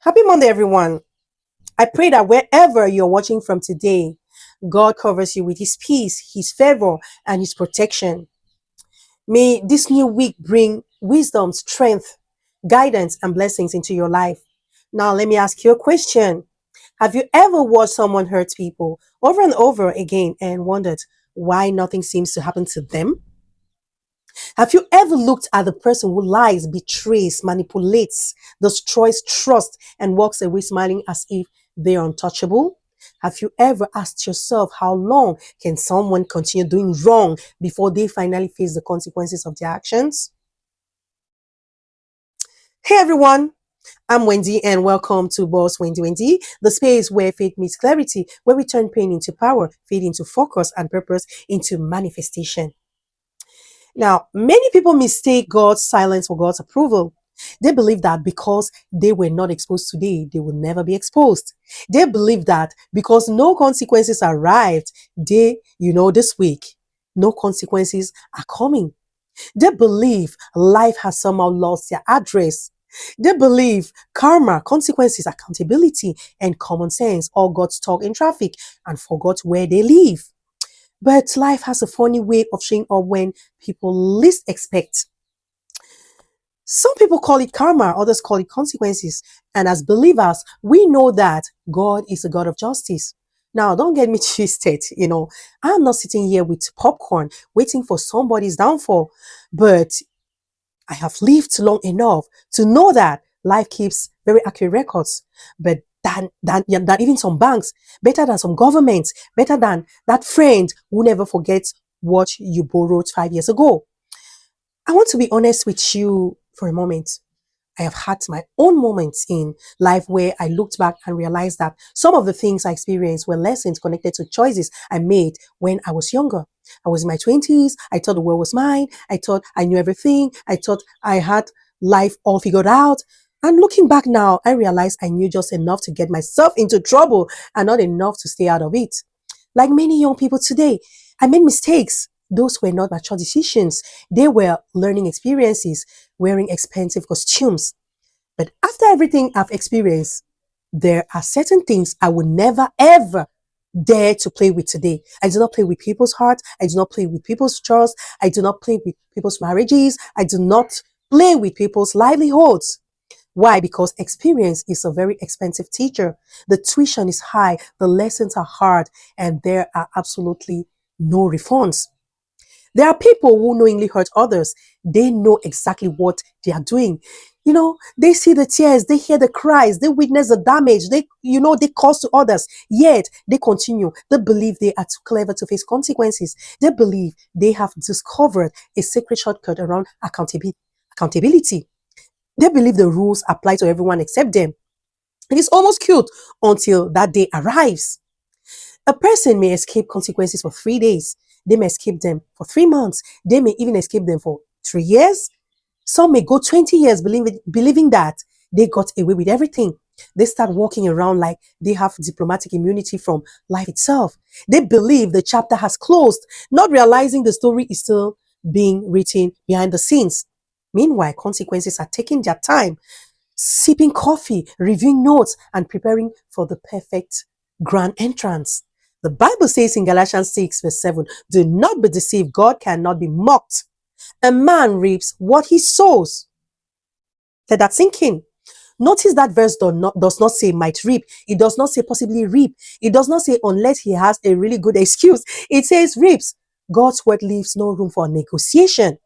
Happy Monday, everyone. I pray that wherever you're watching from today, God covers you with His peace, His favor, and His protection. May this new week bring wisdom, strength, guidance, and blessings into your life. Now, let me ask you a question. Have you ever watched someone hurt people over and over again and wondered why nothing seems to happen to them? Have you ever looked at the person who lies, betrays, manipulates, destroys trust, and walks away smiling as if they are untouchable? Have you ever asked yourself how long can someone continue doing wrong before they finally face the consequences of their actions? Hey everyone, I'm Wendy and welcome to Boss Wendy, the space where faith meets clarity, where we turn pain into power, faith into focus, and purpose into manifestation. Now, many people mistake God's silence for God's approval. They believe that because they were not exposed today, they will never be exposed. They believe that because no consequences arrived, this week, no consequences are coming. They believe life has somehow lost their address. They believe karma, consequences, accountability, and common sense all got stuck in traffic and forgot where they live. But life has a funny way of showing up when people least expect. Some people call it karma, others call it consequences. And as believers, we know that God is a God of justice. Now, don't get me twisted. I'm not sitting here with popcorn waiting for somebody's downfall, but I have lived long enough to know that life keeps very accurate records. But than even some banks, better than some governments, better than that friend who never forgets what you borrowed 5 years ago. I want to be honest with you for a moment. I have had my own moments in life where I looked back and realized that some of the things I experienced were lessons connected to choices I made when I was younger. I was in my 20s. I thought the world was mine. I thought I knew everything. I thought I had life all figured out. And looking back now, I realized I knew just enough to get myself into trouble and not enough to stay out of it. Like many young people today, I made mistakes. Those were not mature decisions. They were learning experiences, wearing expensive costumes. But after everything I've experienced, there are certain things I would never ever dare to play with today. I do not play with people's hearts. I do not play with people's trust. I do not play with people's marriages. I do not play with people's livelihoods. Why? Because experience is a very expensive teacher. The tuition is high, the lessons are hard, and there are absolutely no refunds. There are people who knowingly hurt others. They know exactly what they are doing. They see the tears, they hear the cries, they witness the damage, they cause to others. Yet they continue. They believe they are too clever to face consequences. They believe they have discovered a secret shortcut around accountability. They believe the rules apply to everyone except them. It is almost cute until that day arrives. A person may escape consequences for 3 days. They may escape them for 3 months. They may even escape them for 3 years. Some may go 20 years believing that they got away with everything. They start walking around like they have diplomatic immunity from life itself. They believe the chapter has closed, not realizing the story is still being written behind the scenes. Meanwhile, consequences are taking their time, sipping coffee, reviewing notes, and preparing for the perfect grand entrance. The Bible says in Galatians 6, verse 7, do not be deceived. God cannot be mocked. A man reaps what he sows. Let that sink in. Notice that verse does not say might reap. It does not say possibly reap. It does not say unless he has a really good excuse. It says reaps. God's word leaves no room for negotiation.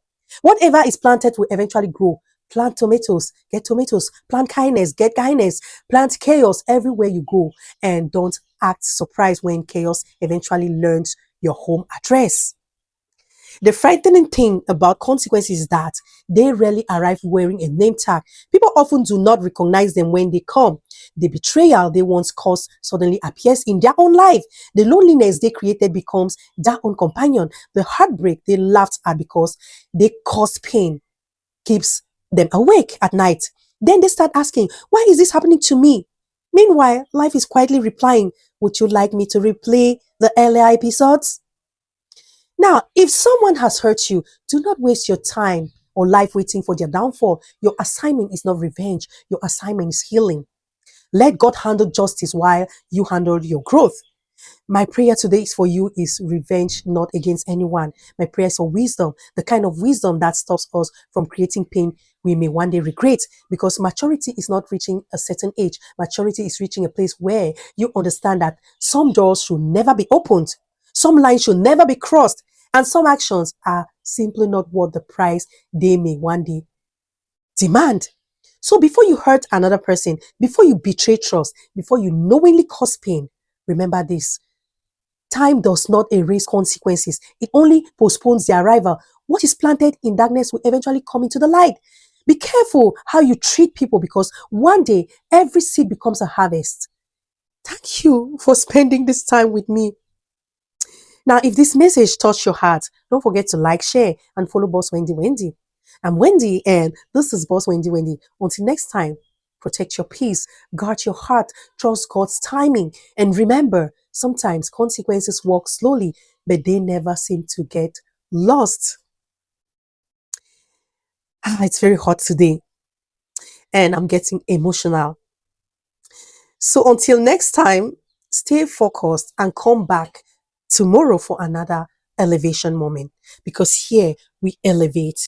Whatever is planted will eventually grow. Plant tomatoes, get tomatoes. Plant kindness, get kindness. Plant chaos everywhere you go. And don't act surprised when chaos eventually learns your home address. The frightening thing about consequences is that they rarely arrive wearing a name tag. People often do not recognize them when they come. The betrayal they once caused suddenly appears in their own life. The loneliness they created becomes their own companion. The heartbreak they laughed at because they caused pain keeps them awake at night. Then they start asking, why is this happening to me? Meanwhile, life is quietly replying, would you like me to replay the earlier episodes? Now, if someone has hurt you, do not waste your time or life waiting for their downfall. Your assignment is not revenge. Your assignment is healing. Let God handle justice while you handle your growth. My prayer today is for you is revenge, not against anyone. My prayer is for wisdom, the kind of wisdom that stops us from creating pain we may one day regret. Because maturity is not reaching a certain age. Maturity is reaching a place where you understand that some doors should never be opened, some lines should never be crossed, and some actions are simply not worth the price they may one day demand. So before you hurt another person, before you betray trust, before you knowingly cause pain, remember this: time does not erase consequences, it only postpones their arrival. What is planted in darkness will eventually come into the light. Be careful how you treat people because one day every seed becomes a harvest. Thank you for spending this time with me. Now, if this message touched your heart, don't forget to like, share, and follow Boss Wendy. I'm Wendy, and this is Boss Wendy. Until next time, protect your peace, guard your heart, trust God's timing, and remember, sometimes consequences walk slowly, but they never seem to get lost. It's very hot today, and I'm getting emotional. So until next time, stay focused and come back tomorrow for another elevation moment because here we elevate.